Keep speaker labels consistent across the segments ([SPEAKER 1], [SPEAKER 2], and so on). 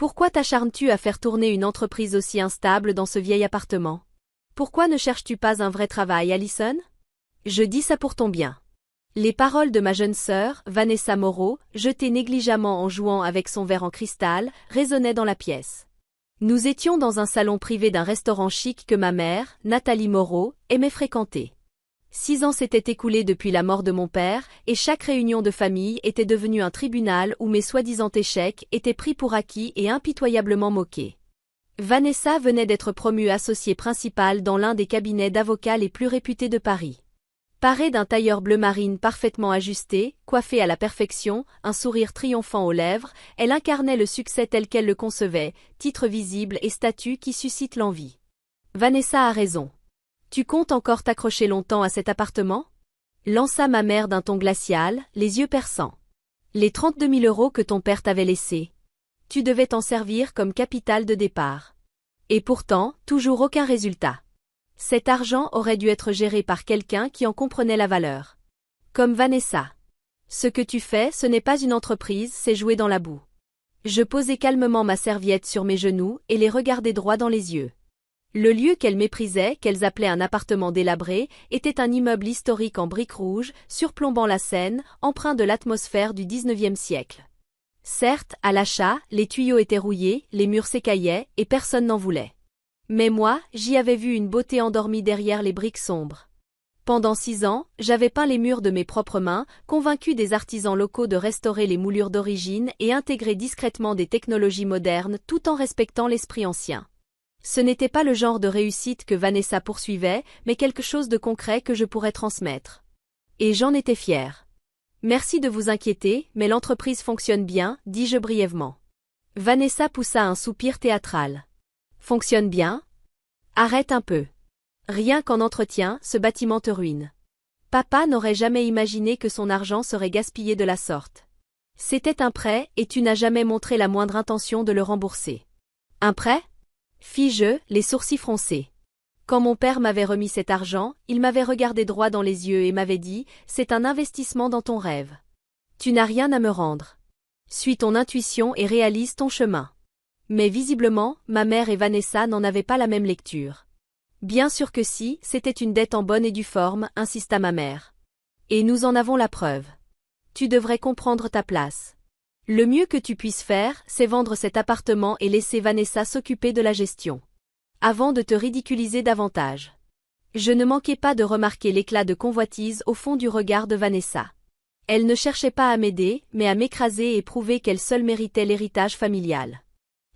[SPEAKER 1] Pourquoi t'acharnes-tu à faire tourner une entreprise aussi instable dans ce vieil appartement? Pourquoi ne cherches-tu pas un vrai travail, Allison? Je dis ça pour ton bien. Les paroles de ma jeune sœur, Vanessa Moreau, jetées négligemment en jouant avec son verre en cristal, résonnaient dans la pièce. Nous étions dans un salon privé d'un restaurant chic que ma mère, Nathalie Moreau, aimait fréquenter. 6 ans s'étaient écoulés depuis la mort de mon père, et chaque réunion de famille était devenue un tribunal où mes soi-disant échecs étaient pris pour acquis et impitoyablement moqués. Vanessa venait d'être promue associée principale dans l'un des cabinets d'avocats les plus réputés de Paris. Parée d'un tailleur bleu marine parfaitement ajusté, coiffée à la perfection, un sourire triomphant aux lèvres, elle incarnait le succès tel qu'elle le concevait, titre visible et statut qui suscite l'envie. Vanessa a raison. Tu comptes encore t'accrocher longtemps à cet appartement? Lança ma mère d'un ton glacial, les yeux perçants. Les 32 000 € que ton père t'avait laissés. Tu devais t'en servir comme capital de départ. Et pourtant, toujours aucun résultat. Cet argent aurait dû être géré par quelqu'un qui en comprenait la valeur. Comme Vanessa. Ce que tu fais, ce n'est pas une entreprise, c'est jouer dans la boue. Je posai calmement ma serviette sur mes genoux et les regardai droit dans les yeux. Le lieu qu'elles méprisaient, qu'elles appelaient un appartement délabré, était un immeuble historique en briques rouges, surplombant la Seine, empreint de l'atmosphère du XIXe siècle. Certes, à l'achat, les tuyaux étaient rouillés, les murs s'écaillaient, et personne n'en voulait. Mais moi, j'y avais vu une beauté endormie derrière les briques sombres. Pendant 6 ans, j'avais peint les murs de mes propres mains, convaincu des artisans locaux de restaurer les moulures d'origine et intégrer discrètement des technologies modernes tout en respectant l'esprit ancien. Ce n'était pas le genre de réussite que Vanessa poursuivait, mais quelque chose de concret que je pourrais transmettre. Et j'en étais fière. Merci de vous inquiéter, mais l'entreprise fonctionne bien, dis-je brièvement. Vanessa poussa un soupir théâtral. Fonctionne bien? Arrête un peu. Rien qu'en entretien, ce bâtiment te ruine. Papa n'aurait jamais imaginé que son argent serait gaspillé de la sorte. C'était un prêt et tu n'as jamais montré la moindre intention de le rembourser. Un prêt? Fis-je, les sourcils froncés. Quand mon père m'avait remis cet argent, il m'avait regardé droit dans les yeux et m'avait dit « C'est un investissement dans ton rêve. Tu n'as rien à me rendre. Suis ton intuition et réalise ton chemin. » Mais visiblement, ma mère et Vanessa n'en avaient pas la même lecture. Bien sûr que si, c'était une dette en bonne et due forme, insista ma mère. Et nous en avons la preuve. Tu devrais comprendre ta place. Le mieux que tu puisses faire, c'est vendre cet appartement et laisser Vanessa s'occuper de la gestion. Avant de te ridiculiser davantage. Je ne manquais pas de remarquer l'éclat de convoitise au fond du regard de Vanessa. Elle ne cherchait pas à m'aider, mais à m'écraser et prouver qu'elle seule méritait l'héritage familial.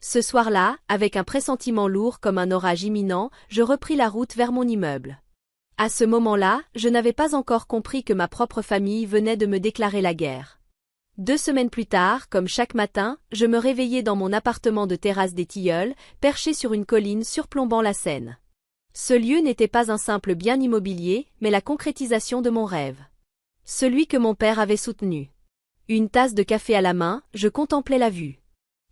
[SPEAKER 1] Ce soir-là, avec un pressentiment lourd comme un orage imminent, je repris la route vers mon immeuble. À ce moment-là, je n'avais pas encore compris que ma propre famille venait de me déclarer la guerre. 2 semaines plus tard, comme chaque matin, je me réveillais dans mon appartement de terrasse des Tilleuls, perché sur une colline surplombant la Seine. Ce lieu n'était pas un simple bien immobilier, mais la concrétisation de mon rêve. Celui que mon père avait soutenu. Une tasse de café à la main, je contemplais la vue.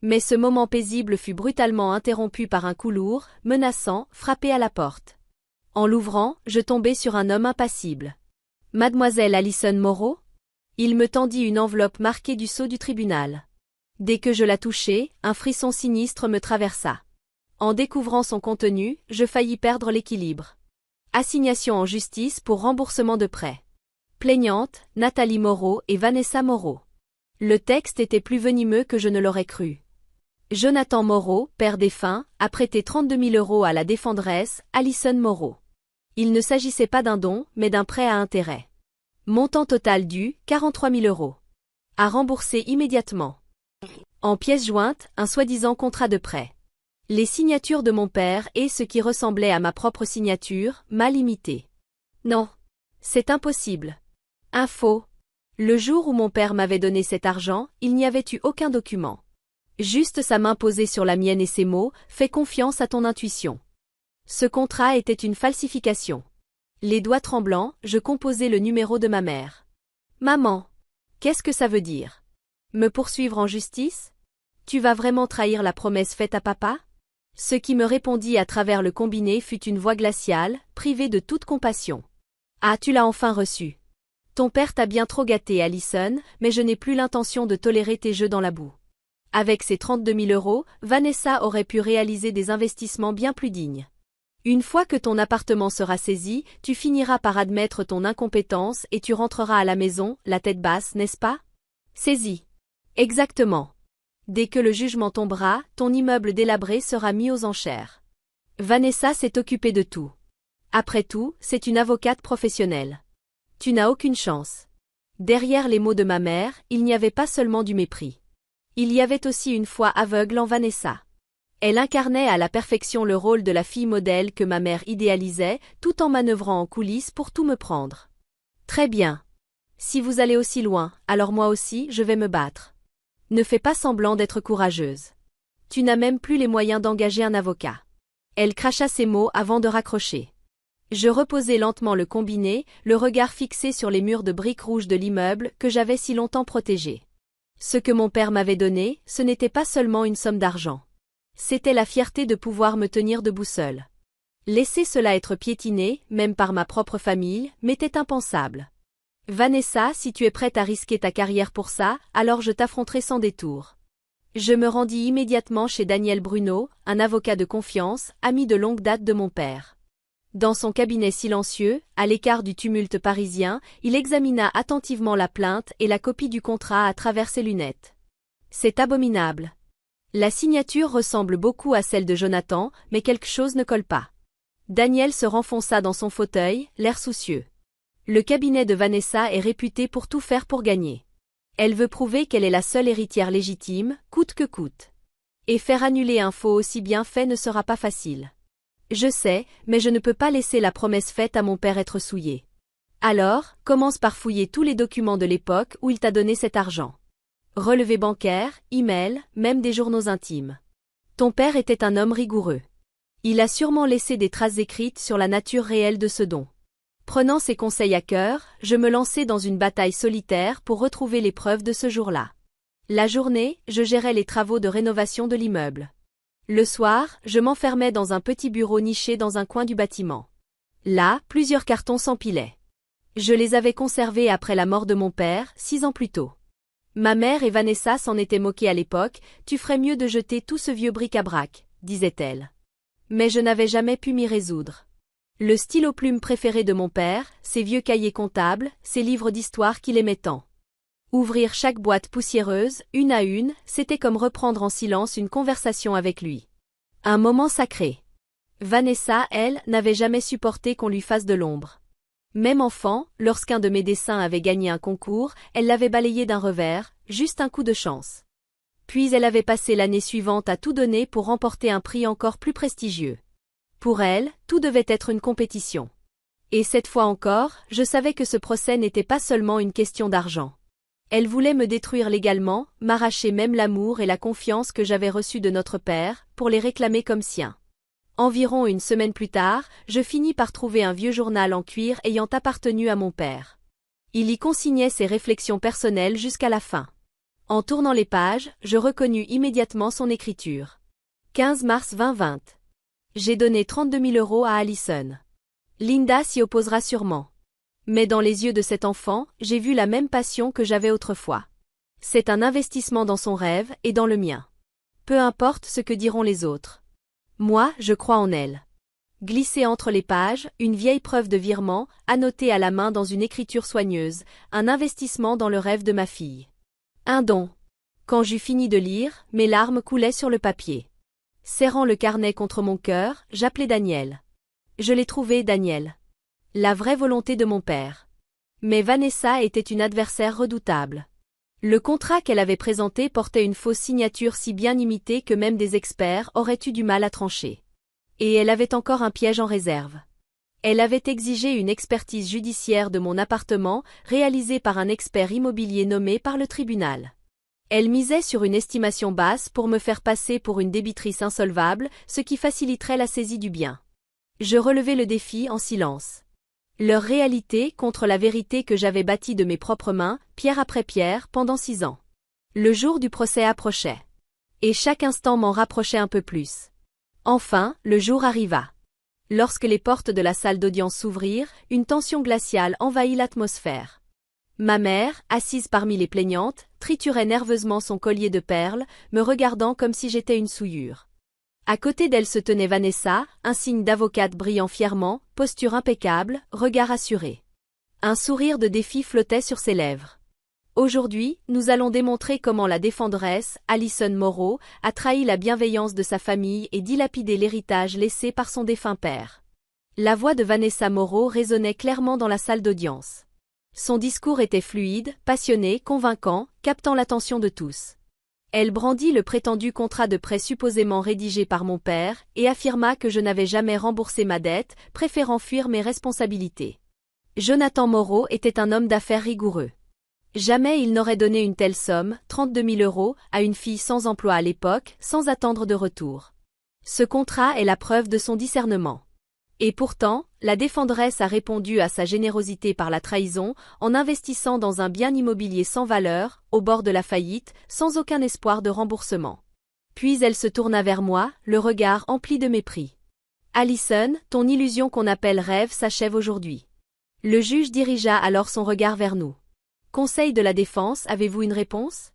[SPEAKER 1] Mais ce moment paisible fut brutalement interrompu par un coup lourd, menaçant, frappé à la porte. En l'ouvrant, je tombai sur un homme impassible. « Mademoiselle Allison Moreau ?» Il me tendit une enveloppe marquée du sceau du tribunal. Dès que je la touchai, un frisson sinistre me traversa. En découvrant son contenu, je faillis perdre l'équilibre. Assignation en justice pour remboursement de prêt. Plaignantes, Nathalie Moreau et Vanessa Moreau. Le texte était plus venimeux que je ne l'aurais cru. Jonathan Moreau, père défunt, a prêté 32 000 € à la défenderesse, Allison Moreau. Il ne s'agissait pas d'un don, mais d'un prêt à intérêt. Montant total dû, 43 000 €. À rembourser immédiatement. En pièces jointes, un soi-disant contrat de prêt. Les signatures de mon père et ce qui ressemblait à ma propre signature, mal imitée. Non. C'est impossible. Un faux. Le jour où mon père m'avait donné cet argent, il n'y avait eu aucun document. Juste sa main posée sur la mienne et ces mots, « Fais confiance à ton intuition ». Ce contrat était une falsification. Les doigts tremblants, je composai le numéro de ma mère. « Maman, qu'est-ce que ça veut dire? Me poursuivre en justice? Tu vas vraiment trahir la promesse faite à papa? » Ce qui me répondit à travers le combiné fut une voix glaciale, privée de toute compassion. « Ah, tu l'as enfin reçu. Ton père t'a bien trop gâté, Allison, mais je n'ai plus l'intention de tolérer tes jeux dans la boue. Avec ses 32 000 euros, Vanessa aurait pu réaliser des investissements bien plus dignes. Une fois que ton appartement sera saisi, tu finiras par admettre ton incompétence et tu rentreras à la maison, la tête basse, n'est-ce pas? Saisi. Exactement. Dès que le jugement tombera, ton immeuble délabré sera mis aux enchères. Vanessa s'est occupée de tout. Après tout, c'est une avocate professionnelle. Tu n'as aucune chance. Derrière les mots de ma mère, il n'y avait pas seulement du mépris. Il y avait aussi une foi aveugle en Vanessa. Elle incarnait à la perfection le rôle de la fille modèle que ma mère idéalisait, tout en manœuvrant en coulisses pour tout me prendre. Très bien. Si vous allez aussi loin, alors moi aussi, je vais me battre. Ne fais pas semblant d'être courageuse. Tu n'as même plus les moyens d'engager un avocat. Elle cracha ses mots avant de raccrocher. Je reposai lentement le combiné, le regard fixé sur les murs de briques rouges de l'immeuble que j'avais si longtemps protégé. Ce que mon père m'avait donné, ce n'était pas seulement une somme d'argent. C'était la fierté de pouvoir me tenir debout seule. Laisser cela être piétiné, même par ma propre famille, m'était impensable. Vanessa, si tu es prête à risquer ta carrière pour ça, alors je t'affronterai sans détour. Je me rendis immédiatement chez Daniel Bruno, un avocat de confiance, ami de longue date de mon père. Dans son cabinet silencieux, à l'écart du tumulte parisien, il examina attentivement la plainte et la copie du contrat à travers ses lunettes. C'est abominable. La signature ressemble beaucoup à celle de Jonathan, mais quelque chose ne colle pas. Daniel se renfonça dans son fauteuil, l'air soucieux. Le cabinet de Vanessa est réputé pour tout faire pour gagner. Elle veut prouver qu'elle est la seule héritière légitime, coûte que coûte. Et faire annuler un faux aussi bien fait ne sera pas facile. Je sais, mais je ne peux pas laisser la promesse faite à mon père être souillée. Alors, commence par fouiller tous les documents de l'époque où il t'a donné cet argent. Relevés bancaires, emails, même des journaux intimes. Ton père était un homme rigoureux. Il a sûrement laissé des traces écrites sur la nature réelle de ce don. Prenant ses conseils à cœur, je me lançai dans une bataille solitaire pour retrouver les preuves de ce jour-là. La journée, je gérais les travaux de rénovation de l'immeuble. Le soir, je m'enfermais dans un petit bureau niché dans un coin du bâtiment. Là, plusieurs cartons s'empilaient. Je les avais conservés après la mort de mon père, 6 ans plus tôt. Ma mère et Vanessa s'en étaient moquées à l'époque, tu ferais mieux de jeter tout ce vieux bric-à-brac, disait-elle. Mais je n'avais jamais pu m'y résoudre. Le stylo-plume préféré de mon père, ses vieux cahiers comptables, ses livres d'histoire qu'il aimait tant. Ouvrir chaque boîte poussiéreuse, une à une, c'était comme reprendre en silence une conversation avec lui. Un moment sacré. Vanessa, elle, n'avait jamais supporté qu'on lui fasse de l'ombre. Même enfant, lorsqu'un de mes dessins avait gagné un concours, elle l'avait balayé d'un revers, juste un coup de chance. Puis elle avait passé l'année suivante à tout donner pour remporter un prix encore plus prestigieux. Pour elle, tout devait être une compétition. Et cette fois encore, je savais que ce procès n'était pas seulement une question d'argent. Elle voulait me détruire légalement, m'arracher même l'amour et la confiance que j'avais reçus de notre père, pour les réclamer comme siens. Environ une semaine plus tard, je finis par trouver un vieux journal en cuir ayant appartenu à mon père. Il y consignait ses réflexions personnelles jusqu'à la fin. En tournant les pages, je reconnus immédiatement son écriture. 15 mars 2020. J'ai donné 32 000 euros à Allison. Linda s'y opposera sûrement. Mais dans les yeux de cet enfant, j'ai vu la même passion que j'avais autrefois. C'est un investissement dans son rêve et dans le mien. Peu importe ce que diront les autres. Moi, je crois en elle. Glissée entre les pages, une vieille preuve de virement, annotée à la main dans une écriture soigneuse, un investissement dans le rêve de ma fille. Un don. Quand j'eus fini de lire, mes larmes coulaient sur le papier. Serrant le carnet contre mon cœur, j'appelai Daniel. Je l'ai trouvé, Daniel. La vraie volonté de mon père. Mais Vanessa était une adversaire redoutable. Le contrat qu'elle avait présenté portait une fausse signature si bien imitée que même des experts auraient eu du mal à trancher. Et elle avait encore un piège en réserve. Elle avait exigé une expertise judiciaire de mon appartement, réalisée par un expert immobilier nommé par le tribunal. Elle misait sur une estimation basse pour me faire passer pour une débitrice insolvable, ce qui faciliterait la saisie du bien. Je relevai le défi en silence. Leur réalité contre la vérité que j'avais bâtie de mes propres mains, pierre après pierre, pendant 6 ans. Le jour du procès approchait. Et chaque instant m'en rapprochait un peu plus. Enfin, le jour arriva. Lorsque les portes de la salle d'audience s'ouvrirent, une tension glaciale envahit l'atmosphère. Ma mère, assise parmi les plaignantes, triturait nerveusement son collier de perles, me regardant comme si j'étais une souillure. À côté d'elle se tenait Vanessa, un signe d'avocate brillant fièrement, posture impeccable, regard assuré. Un sourire de défi flottait sur ses lèvres. Aujourd'hui, nous allons démontrer comment la défenderesse, Alison Moreau, a trahi la bienveillance de sa famille et dilapidé l'héritage laissé par son défunt père. La voix de Vanessa Moreau résonnait clairement dans la salle d'audience. Son discours était fluide, passionné, convaincant, captant l'attention de tous. Elle brandit le prétendu contrat de prêt supposément rédigé par mon père et affirma que je n'avais jamais remboursé ma dette, préférant fuir mes responsabilités. Jonathan Moreau était un homme d'affaires rigoureux. Jamais il n'aurait donné une telle somme, 32 000 euros, à une fille sans emploi à l'époque, sans attendre de retour. Ce contrat est la preuve de son discernement. Et pourtant, la défenderesse a répondu à sa générosité par la trahison, en investissant dans un bien immobilier sans valeur, au bord de la faillite, sans aucun espoir de remboursement. Puis elle se tourna vers moi, le regard empli de mépris. « Alison, ton illusion qu'on appelle rêve s'achève aujourd'hui. » Le juge dirigea alors son regard vers nous. Conseil de la défense, avez-vous une réponse?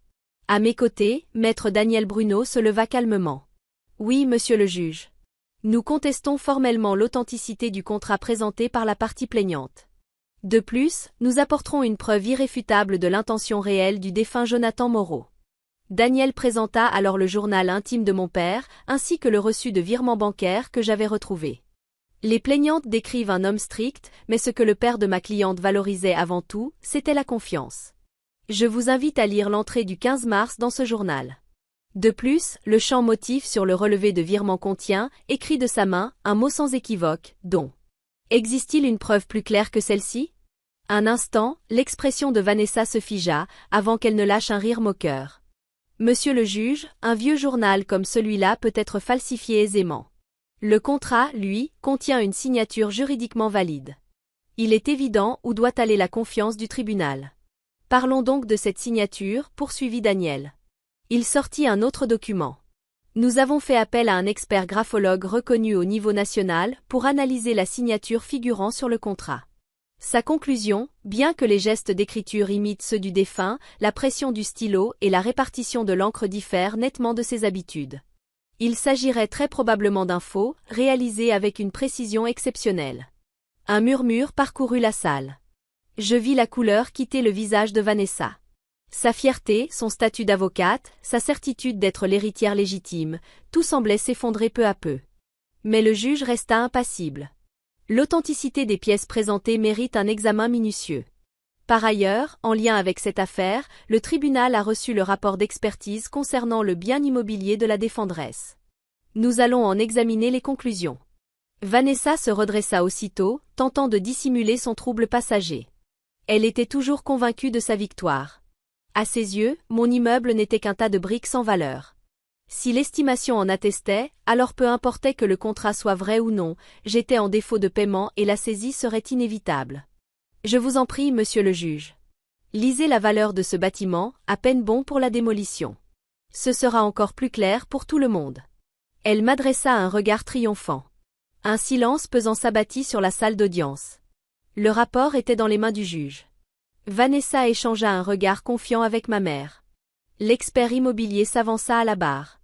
[SPEAKER 1] À mes côtés, maître Daniel Bruno se leva calmement. Oui, monsieur le juge. Nous contestons formellement l'authenticité du contrat présenté par la partie plaignante. De plus, nous apporterons une preuve irréfutable de l'intention réelle du défunt Jonathan Moreau. Daniel présenta alors le journal intime de mon père, ainsi que le reçu de virement bancaire que j'avais retrouvé. Les plaignantes décrivent un homme strict, mais ce que le père de ma cliente valorisait avant tout, c'était la confiance. Je vous invite à lire l'entrée du 15 mars dans ce journal. De plus, le champ motif sur le relevé de virement contient, écrit de sa main, un mot sans équivoque, don. Existe-t-il une preuve plus claire que celle-ci? Un instant, l'expression de Vanessa se figea, avant qu'elle ne lâche un rire moqueur. Monsieur le juge, un vieux journal comme celui-là peut être falsifié aisément. Le contrat, lui, contient une signature juridiquement valide. Il est évident où doit aller la confiance du tribunal. Parlons donc de cette signature, poursuivit Daniel. Il sortit un autre document. Nous avons fait appel à un expert graphologue reconnu au niveau national pour analyser la signature figurant sur le contrat. Sa conclusion, bien que les gestes d'écriture imitent ceux du défunt, la pression du stylo et la répartition de l'encre diffèrent nettement de ses habitudes. Il s'agirait très probablement d'un faux, réalisé avec une précision exceptionnelle. Un murmure parcourut la salle. Je vis la couleur quitter le visage de Vanessa. Sa fierté, son statut d'avocate, sa certitude d'être l'héritière légitime, tout semblait s'effondrer peu à peu. Mais le juge resta impassible. L'authenticité des pièces présentées mérite un examen minutieux. Par ailleurs, en lien avec cette affaire, le tribunal a reçu le rapport d'expertise concernant le bien immobilier de la défenderesse. Nous allons en examiner les conclusions. Vanessa se redressa aussitôt, tentant de dissimuler son trouble passager. Elle était toujours convaincue de sa victoire. À ses yeux, mon immeuble n'était qu'un tas de briques sans valeur. Si l'estimation en attestait, alors peu importait que le contrat soit vrai ou non, j'étais en défaut de paiement et la saisie serait inévitable. Je vous en prie, monsieur le juge. Lisez la valeur de ce bâtiment, à peine bon pour la démolition. Ce sera encore plus clair pour tout le monde. Elle m'adressa un regard triomphant. Un silence pesant s'abattit sur la salle d'audience. Le rapport était dans les mains du juge. Vanessa échangea un regard confiant avec ma mère. L'expert immobilier s'avança à la barre.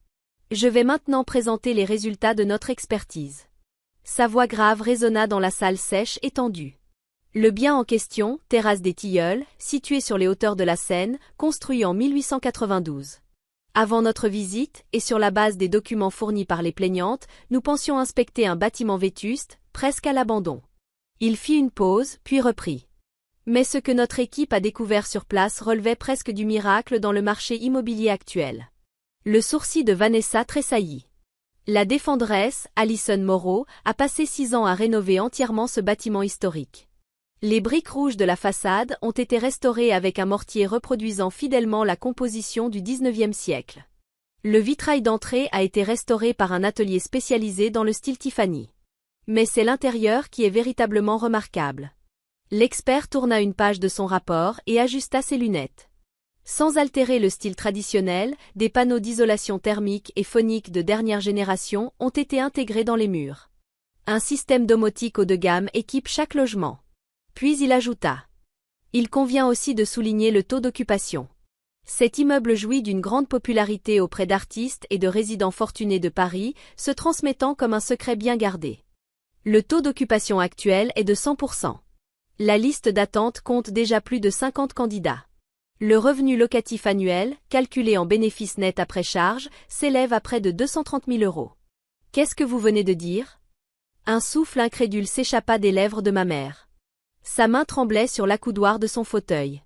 [SPEAKER 1] Je vais maintenant présenter les résultats de notre expertise. Sa voix grave résonna dans la salle sèche et tendue. Le bien en question, terrasse des Tilleuls, situé sur les hauteurs de la Seine, construit en 1892. Avant notre visite, et sur la base des documents fournis par les plaignantes, nous pensions inspecter un bâtiment vétuste, presque à l'abandon. Il fit une pause, puis reprit. Mais ce que notre équipe a découvert sur place relevait presque du miracle dans le marché immobilier actuel. Le sourcil de Vanessa tressaillit. La défenderesse, Alison Moreau, a passé 6 ans à rénover entièrement ce bâtiment historique. Les briques rouges de la façade ont été restaurées avec un mortier reproduisant fidèlement la composition du XIXe siècle. Le vitrail d'entrée a été restauré par un atelier spécialisé dans le style Tiffany. Mais c'est l'intérieur qui est véritablement remarquable. L'expert tourna une page de son rapport et ajusta ses lunettes. Sans altérer le style traditionnel, des panneaux d'isolation thermique et phonique de dernière génération ont été intégrés dans les murs. Un système domotique haut de gamme équipe chaque logement. Puis il ajouta. Il convient aussi de souligner le taux d'occupation. Cet immeuble jouit d'une grande popularité auprès d'artistes et de résidents fortunés de Paris, se transmettant comme un secret bien gardé. Le taux d'occupation actuel est de 100%. La liste d'attente compte déjà plus de 50 candidats. Le revenu locatif annuel, calculé en bénéfice net après charge, s'élève à près de 230 000 €. Qu'est-ce que vous venez de dire? Un souffle incrédule s'échappa des lèvres de ma mère. Sa main tremblait sur l'accoudoir de son fauteuil.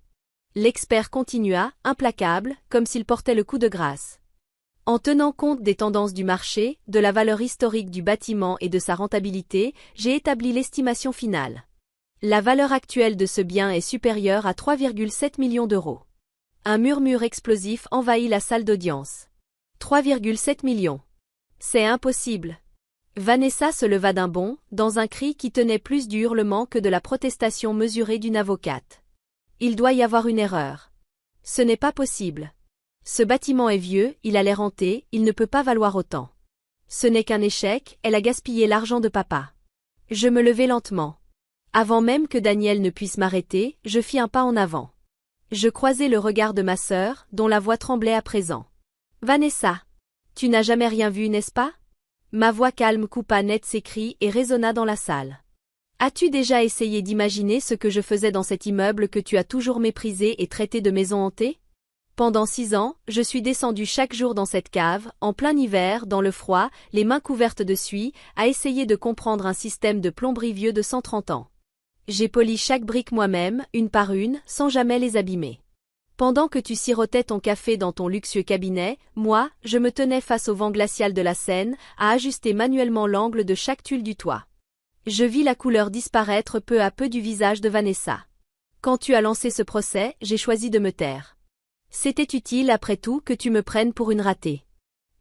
[SPEAKER 1] L'expert continua, implacable, comme s'il portait le coup de grâce. En tenant compte des tendances du marché, de la valeur historique du bâtiment et de sa rentabilité, j'ai établi l'estimation finale. La valeur actuelle de ce bien est supérieure à 3,7 millions d'euros. Un murmure explosif envahit la salle d'audience. 3,7 millions. C'est impossible. Vanessa se leva d'un bond, dans un cri qui tenait plus du hurlement que de la protestation mesurée d'une avocate. Il doit y avoir une erreur. Ce n'est pas possible. Ce bâtiment est vieux, il a l'air hanté, il ne peut pas valoir autant. Ce n'est qu'un échec, elle a gaspillé l'argent de papa. Je me levai lentement. Avant même que Daniel ne puisse m'arrêter, je fis un pas en avant. Je croisai le regard de ma sœur, dont la voix tremblait à présent. Vanessa, tu n'as jamais rien vu, n'est-ce pas? Ma voix calme coupa net ses cris et résonna dans la salle. As-tu déjà essayé d'imaginer ce que je faisais dans cet immeuble que tu as toujours méprisé et traité de maison hantée? Pendant 6 ans, je suis descendue chaque jour dans cette cave, en plein hiver, dans le froid, les mains couvertes de suie, à essayer de comprendre un système de plomberie vieux de 130 ans. J'ai poli chaque brique moi-même, une par une, sans jamais les abîmer. Pendant que tu sirotais ton café dans ton luxueux cabinet, moi, je me tenais face au vent glacial de la Seine, à ajuster manuellement l'angle de chaque tuile du toit. Je vis la couleur disparaître peu à peu du visage de Vanessa. Quand tu as lancé ce procès, j'ai choisi de me taire. C'était utile après tout que tu me prennes pour une ratée.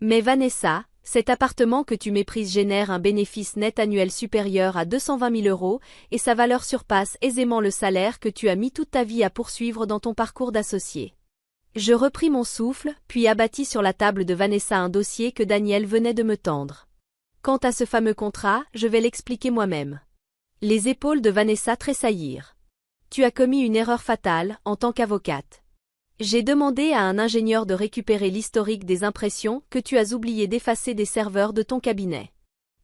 [SPEAKER 1] Mais Vanessa, cet appartement que tu méprises génère un bénéfice net annuel supérieur à 220 000 € et sa valeur surpasse aisément le salaire que tu as mis toute ta vie à poursuivre dans ton parcours d'associé. Je repris mon souffle, puis abattis sur la table de Vanessa un dossier que Daniel venait de me tendre. Quant à ce fameux contrat, je vais l'expliquer moi-même. Les épaules de Vanessa tressaillirent. Tu as commis une erreur fatale, en tant qu'avocate. J'ai demandé à un ingénieur de récupérer l'historique des impressions que tu as oublié d'effacer des serveurs de ton cabinet.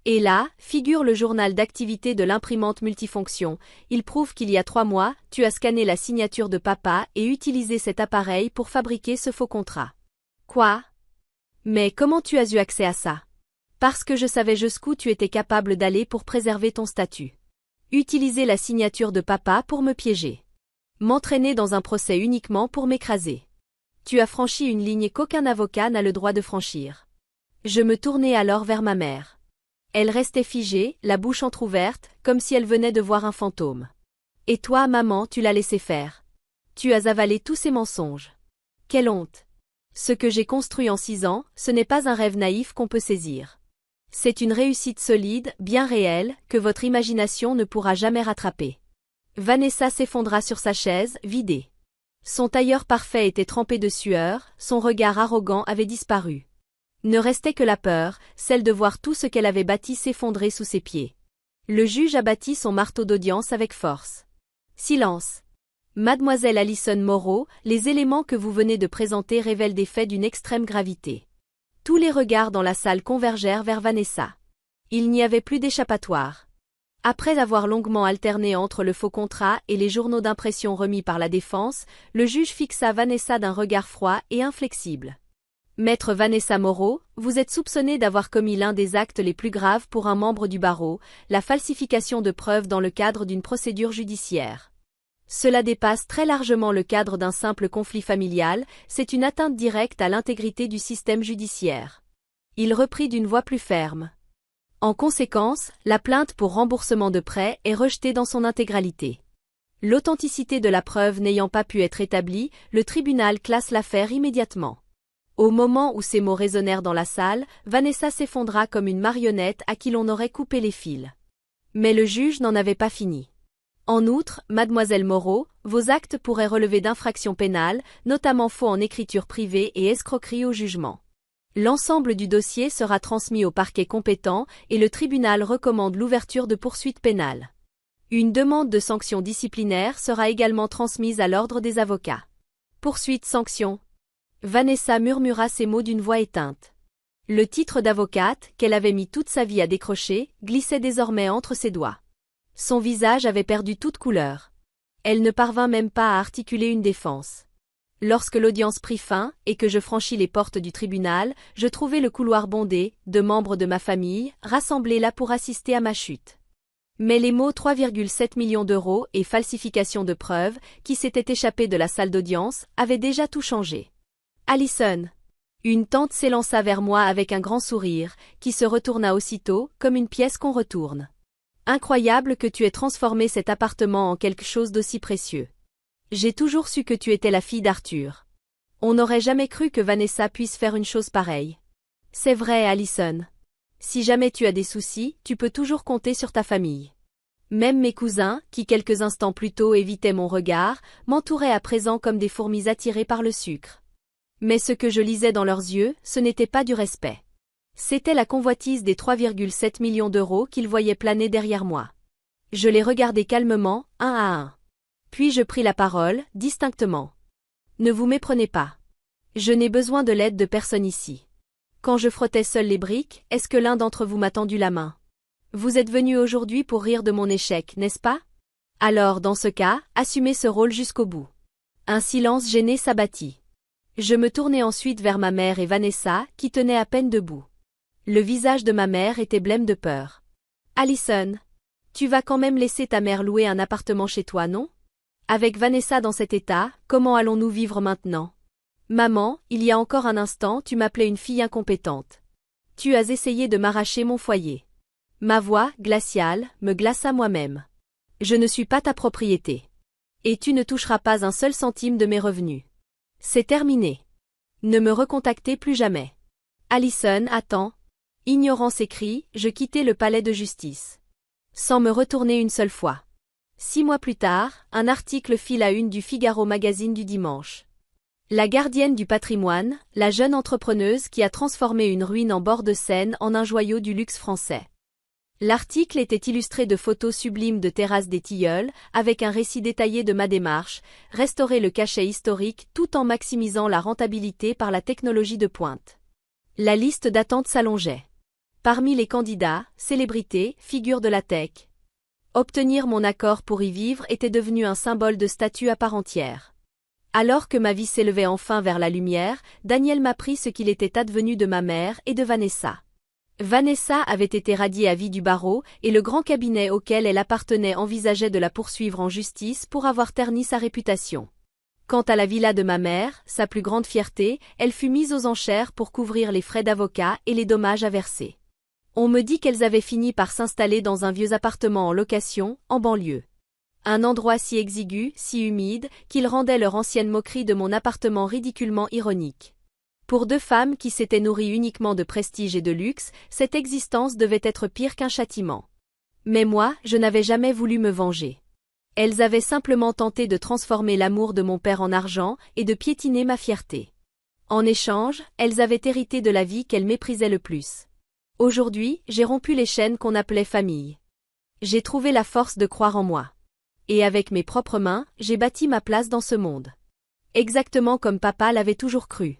[SPEAKER 1] Et là, figure le journal d'activité de l'imprimante multifonction. Il prouve qu'il y a 3 mois, tu as scanné la signature de papa et utilisé cet appareil pour fabriquer ce faux contrat. Quoi? Mais comment tu as eu accès à ça? Parce que je savais jusqu'où tu étais capable d'aller pour préserver ton statut. Utiliser la signature de papa pour me piéger. M'entraîner dans un procès uniquement pour m'écraser. Tu as franchi une ligne qu'aucun avocat n'a le droit de franchir. Je me tournai alors vers ma mère. Elle restait figée, la bouche entr'ouverte, comme si elle venait de voir un fantôme. Et toi, maman, tu l'as laissé faire. Tu as avalé tous ces mensonges. Quelle honte! Ce que j'ai construit en 6 ans, ce n'est pas un rêve naïf qu'on peut saisir. C'est une réussite solide, bien réelle, que votre imagination ne pourra jamais rattraper. Vanessa s'effondra sur sa chaise, vidée. Son tailleur parfait était trempé de sueur, son regard arrogant avait disparu. Ne restait que la peur, celle de voir tout ce qu'elle avait bâti s'effondrer sous ses pieds. Le juge abattit son marteau d'audience avec force. Silence. Mademoiselle Alison Moreau, les éléments que vous venez de présenter révèlent des faits d'une extrême gravité. Tous les regards dans la salle convergèrent vers Vanessa. Il n'y avait plus d'échappatoire. Après avoir longuement alterné entre le faux contrat et les journaux d'impression remis par la défense, le juge fixa Vanessa d'un regard froid et inflexible. Maître Vanessa Moreau, vous êtes soupçonnée d'avoir commis l'un des actes les plus graves pour un membre du barreau, la falsification de preuves dans le cadre d'une procédure judiciaire. Cela dépasse très largement le cadre d'un simple conflit familial, c'est une atteinte directe à l'intégrité du système judiciaire. Il reprit d'une voix plus ferme. En conséquence, la plainte pour remboursement de prêt est rejetée dans son intégralité. L'authenticité de la preuve n'ayant pas pu être établie, le tribunal classe l'affaire immédiatement. Au moment où ces mots résonnèrent dans la salle, Vanessa s'effondra comme une marionnette à qui l'on aurait coupé les fils. Mais le juge n'en avait pas fini. En outre, mademoiselle Moreau, vos actes pourraient relever d'infractions pénales, notamment faux en écriture privée et escroquerie au jugement. L'ensemble du dossier sera transmis au parquet compétent et le tribunal recommande l'ouverture de poursuites pénales. Une demande de sanction disciplinaire sera également transmise à l'ordre des avocats. Poursuite sanction. Vanessa murmura ces mots d'une voix éteinte. Le titre d'avocate, qu'elle avait mis toute sa vie à décrocher, glissait désormais entre ses doigts. Son visage avait perdu toute couleur. Elle ne parvint même pas à articuler une défense. Lorsque l'audience prit fin, et que je franchis les portes du tribunal, je trouvai le couloir bondé, de membres de ma famille, rassemblés là pour assister à ma chute. Mais les mots 3,7 millions d'euros et falsification de preuves, qui s'étaient échappés de la salle d'audience, avaient déjà tout changé. Allison. Une tante s'élança vers moi avec un grand sourire, qui se retourna aussitôt, comme une pièce qu'on retourne. Incroyable que tu aies transformé cet appartement en quelque chose d'aussi précieux. J'ai toujours su que tu étais la fille d'Arthur. On n'aurait jamais cru que Vanessa puisse faire une chose pareille. C'est vrai, Allison. Si jamais tu as des soucis, tu peux toujours compter sur ta famille. Même mes cousins, qui quelques instants plus tôt évitaient mon regard, m'entouraient à présent comme des fourmis attirées par le sucre. Mais ce que je lisais dans leurs yeux, ce n'était pas du respect. C'était la convoitise des 3,7 millions d'euros qu'ils voyaient planer derrière moi. Je les regardai calmement, un à un. Puis je pris la parole, distinctement. Ne vous méprenez pas. Je n'ai besoin de l'aide de personne ici. Quand je frottais seul les briques, est-ce que l'un d'entre vous m'a tendu la main? Vous êtes venu aujourd'hui pour rire de mon échec, n'est-ce pas? Alors, dans ce cas, assumez ce rôle jusqu'au bout. Un silence gêné s'abattit. Je me tournai ensuite vers ma mère et Vanessa, qui tenaient à peine debout. Le visage de ma mère était blême de peur. Allison, tu vas quand même laisser ta mère louer un appartement chez toi, non? Avec Vanessa dans cet état, comment allons-nous vivre maintenant? Maman, il y a encore un instant, tu m'appelais une fille incompétente. Tu as essayé de m'arracher mon foyer. Ma voix, glaciale, me glaça moi-même. Je ne suis pas ta propriété. Et tu ne toucheras pas un seul centime de mes revenus. C'est terminé. Ne me recontactez plus jamais. Allison, attends. Ignorant ces cris, je quittai le palais de justice. Sans me retourner une seule fois. 6 mois plus tard, un article fit la une du Figaro magazine du dimanche. La gardienne du patrimoine, la jeune entrepreneuse qui a transformé une ruine en bord de Seine en un joyau du luxe français. L'article était illustré de photos sublimes de terrasses des Tilleuls, avec un récit détaillé de ma démarche, restaurer le cachet historique tout en maximisant la rentabilité par la technologie de pointe. La liste d'attente s'allongeait. Parmi les candidats, célébrités, figures de la tech. Obtenir mon accord pour y vivre était devenu un symbole de statut à part entière. Alors que ma vie s'élevait enfin vers la lumière, Daniel m'apprit ce qu'il était advenu de ma mère et de Vanessa. Vanessa avait été radiée à vie du barreau et le grand cabinet auquel elle appartenait envisageait de la poursuivre en justice pour avoir terni sa réputation. Quant à la villa de ma mère, sa plus grande fierté, elle fut mise aux enchères pour couvrir les frais d'avocat et les dommages à verser. On me dit qu'elles avaient fini par s'installer dans un vieux appartement en location, en banlieue. Un endroit si exigu, si humide, qu'il rendait leur ancienne moquerie de mon appartement ridiculement ironique. Pour 2 femmes qui s'étaient nourries uniquement de prestige et de luxe, cette existence devait être pire qu'un châtiment. Mais moi, je n'avais jamais voulu me venger. Elles avaient simplement tenté de transformer l'amour de mon père en argent et de piétiner ma fierté. En échange, elles avaient hérité de la vie qu'elles méprisaient le plus. Aujourd'hui, j'ai rompu les chaînes qu'on appelait famille. J'ai trouvé la force de croire en moi. Et avec mes propres mains, j'ai bâti ma place dans ce monde. Exactement comme papa l'avait toujours cru.